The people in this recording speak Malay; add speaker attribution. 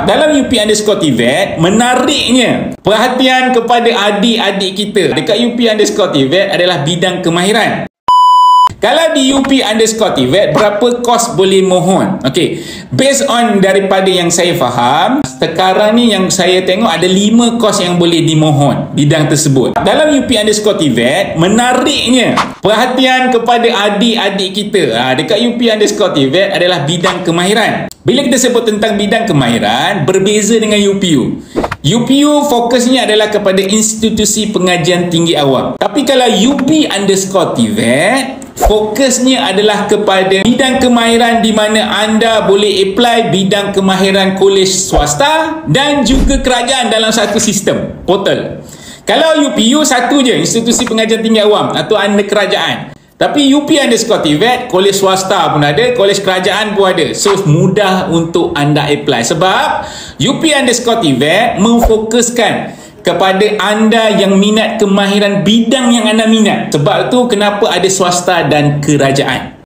Speaker 1: Dalam UP_TVET, menariknya perhatian kepada adik-adik kita dekat UP_TVET adalah bidang kemahiran. Kalau di UP_TVET, berapa kos boleh mohon? Okey, based on daripada yang saya faham, sekarang ni yang saya tengok ada 5 kos yang boleh dimohon bidang tersebut. Dalam UP_TVET, menariknya perhatian kepada adik-adik kita dekat UP_TVET adalah bidang kemahiran. Bila kita sebut tentang bidang kemahiran, berbeza dengan UPU. UPU fokusnya adalah kepada institusi pengajian tinggi awam. Tapi kalau UP_TVET, fokusnya adalah kepada bidang kemahiran di mana anda boleh apply bidang kemahiran kolej swasta dan juga kerajaan dalam satu sistem portal. Kalau UPU satu je, institusi pengajian tinggi awam atau anda kerajaan. Tapi UP_TVET, kolej swasta pun ada, kolej kerajaan pun ada. So mudah untuk anda apply sebab UP_TVET memfokuskan kepada anda yang minat kemahiran bidang yang anda minat. Sebab tu kenapa ada swasta dan kerajaan.